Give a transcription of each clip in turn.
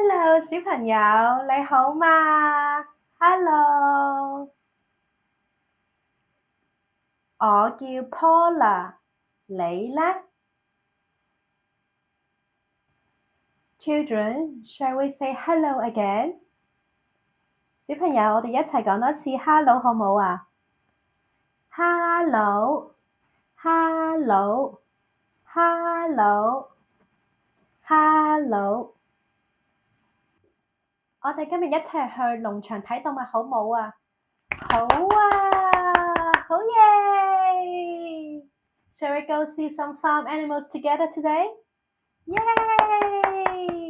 Hello，小朋友，你好嘛 ？Hello，我叫 Paula，你呢 ？Children, shall we say hello again？小朋友，我哋一齊講多次 hello 好冇啊？Hello，Hello，Hello，我哋今日一齊去農場睇動物好冇啊？好啊，好耶！ Shall we go see some farm animals together today? Yay!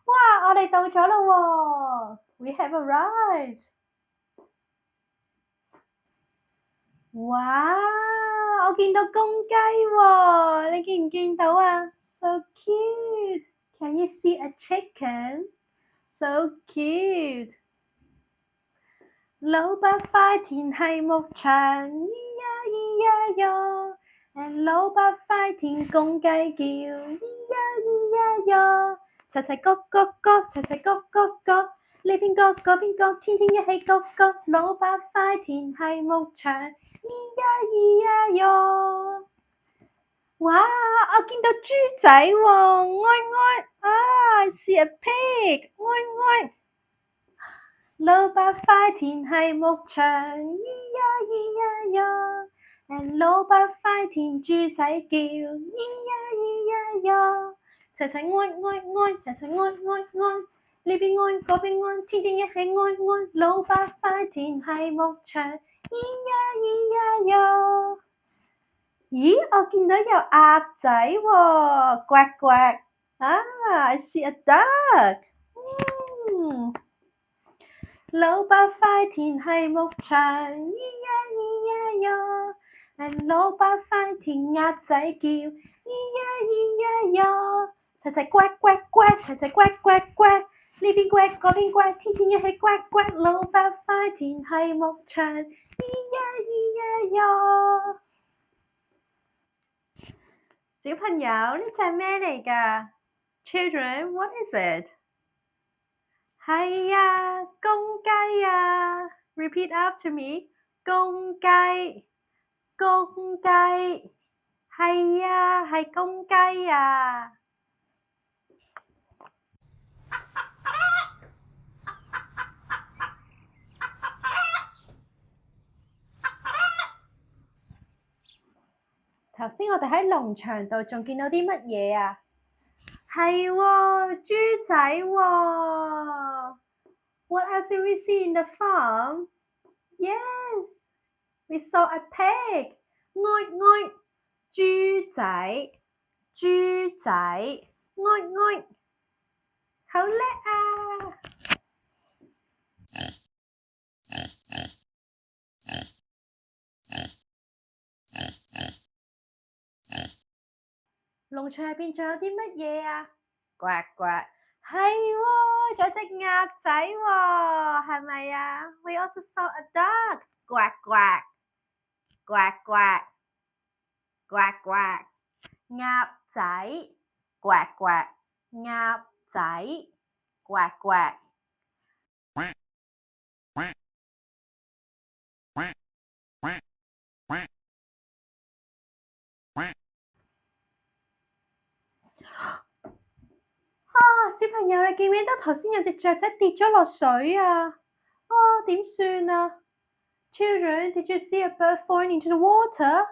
哇，我哋到咗啦喎 ！We have arrived! 哇，我見到公雞喎，你見唔見到啊 ？So cute! Can you see a chicken? So cute! 老伯塊田係牧場，咿呀咿呀哟。老伯塊田公雞叫，咿呀咿呀哟。齊齊咯咯咯，齊齊咯咯咯，呢邊咯嗰邊咯，天天一起咯咯。老伯塊田係牧場，咿呀咿呀哟。哇！我見到豬仔喎，哀哀啊 ！I see a pig， 哀哀。老伯塊田係牧場，咿呀咿呀哟。老伯塊田豬仔叫，咿呀咿呀哟。齊齊哀哀哀，齊齊哀哀哀，呢邊哀嗰邊哀，天天一起哀哀。老伯塊田係牧場，咿呀咿呀哟。咦，我見到有鴨仔喎，呱呱啊 ！I see a duck。老伯塊田係牧場，咿呀咿呀哟。老伯塊田鴨仔叫，咿呀咿呀哟。齊齊呱呱呱，齊齊呱呱呱，呢邊呱嗰邊呱，天天一起呱呱。老伯塊田係牧場，咿呀咿呀哟。小朋友，呢隻咩嚟㗎 ？Children, what is it？ 係啊，公雞啊 ！Repeat after me， 公雞，公雞，係啊，係公雞啊！頭先我哋喺農場度仲見到啲乜嘢啊？係喎，豬仔喎。What else did we see in the farm? Yes, we saw a pig. 哀哀，豬仔，豬仔，哀哀，好叻啊！農場入邊仲有啲乜嘢啊？呱呱，係喎，仲有隻鴨仔喎，係咪啊 ？We also saw a duck， 呱呱，呱呱，呱呱，鴨仔，呱呱，鴨仔，呱呱。小朋友，你記唔記得頭先有隻雀仔跌咗落水啊？點算啊 ？Children, did you see a bird falling into the water?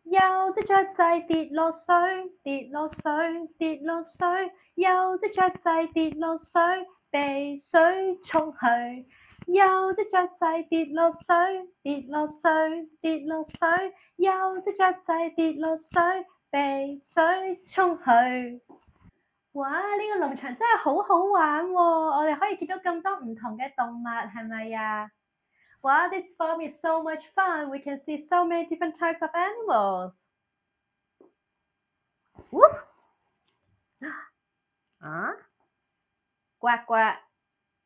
有隻雀仔跌落水，跌落水，跌落水。有隻雀仔跌落水，被水沖去。有隻雀仔跌落水，跌落水，跌落水。有隻雀仔跌落水，被水沖去。哇！呢個農場真係好好玩喎，我哋可以見到咁多唔同嘅動物，係咪啊？Wow, this farm is so much fun. We can see so many different types of animals. Whoop! 啊？呱呱，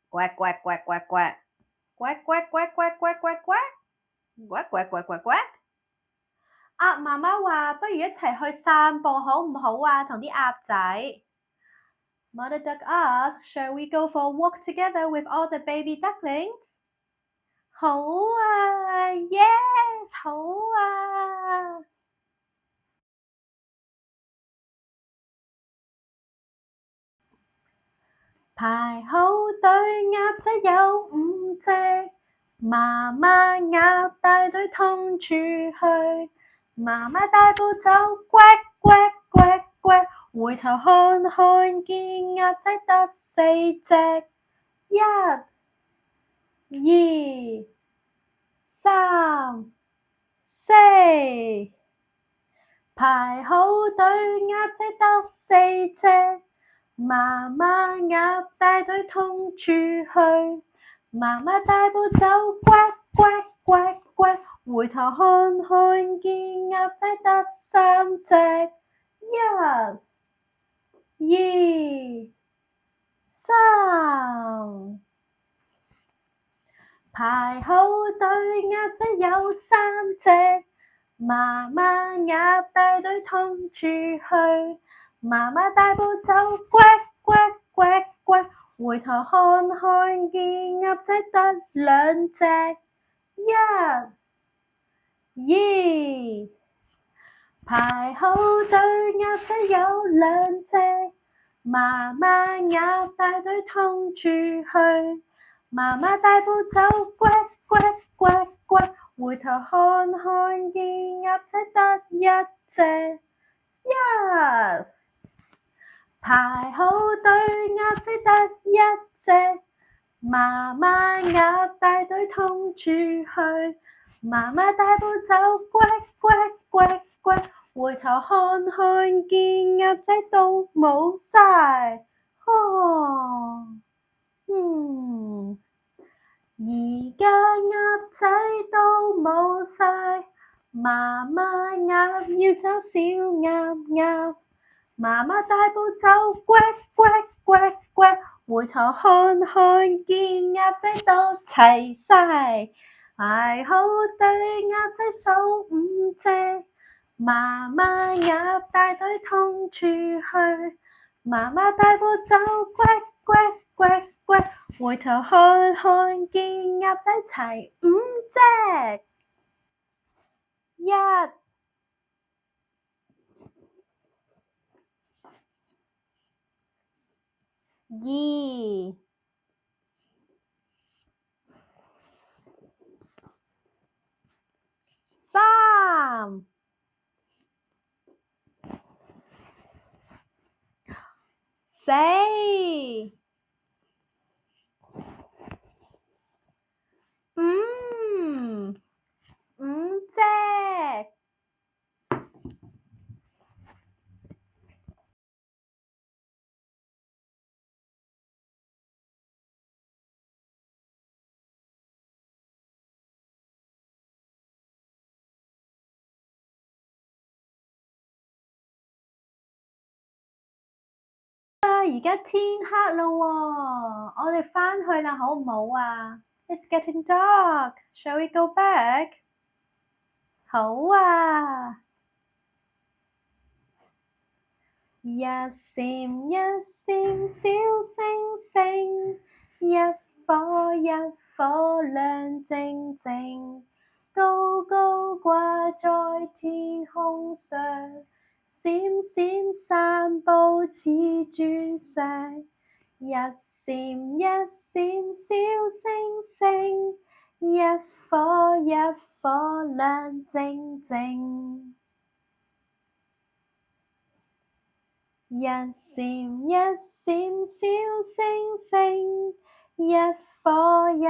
呱呱呱呱呱，呱呱呱呱呱呱呱，呱呱呱呱呱。鴨媽媽話不如一齊去散步好唔好啊？同啲鴨仔。Mother duck asked, "Shall we go for a walk together with all the baby ducklings?" 好啊 ，Yes， 好啊。排好隊，鴨仔有5隻，媽媽鴨帶隊通處去。媽媽大步走，呱呱呱呱，回頭看看見鴨仔得4隻。1、2、3、4，排好隊，鴨仔得4隻。媽媽鴨帶隊通處去，媽媽大步走，呱呱呱呱，回頭看看見鴨仔得3隻。1、2、3，排好隊，鴨仔有3隻。媽媽鴨帶隊通處去，媽媽大步走，呱呱呱呱，回頭看看見鴨仔得2隻。1、2，排好隊，鴨仔有2隻。媽媽鴨帶隊通處去，媽媽大步走，呱呱呱呱，回頭看看見鴨仔得1隻。1，排好隊，鴨仔得1隻。媽媽鴨帶隊通處去，媽媽大步走，呱呱呱呱，回頭看看見鴨仔都冇晒。而家鴨仔都冇晒，媽媽鴨要找小鴨鴨。媽媽大步走，呱呱呱呱，回頭看看見鴨仔都齊晒。排好隊，鴨仔數5隻。媽媽鴨帶隊通處去，媽媽大步走，呱呱呱呱，回頭看看見鴨仔齊5隻。1、2、3、4、5隻。而家天黑啦喎，我哋返去啦，好唔好啊？ It's getting dark. Shall we go back? 好啊。一閃一閃小星星，一顆一顆亮晶晶，高高掛在天空上，閃閃散步似鑽石。一閃一閃小星星，一顆一顆亮晶晶。一閃一閃小星星，一顆一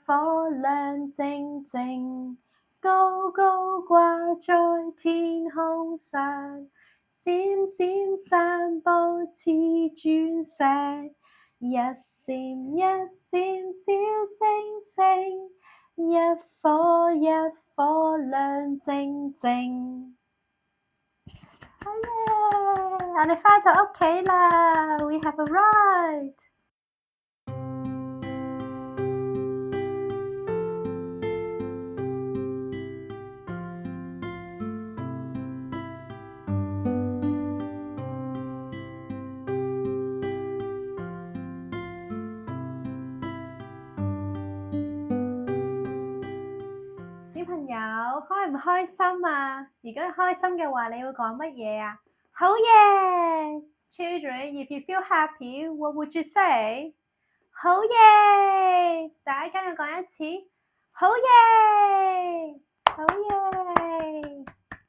顆亮晶晶，高高掛在天空上，閃閃散步似鑽石。一閃一閃小星星，一顆一顆亮晶晶。好耶！我哋返到屋企啦 ，We have arrived。開唔開心啊？如果你開心嘅話，你會講乜嘢啊？好嘢 ！Children, if you feel happy, what would you say? 好嘢！大家跟我講一次，好嘢！好嘢！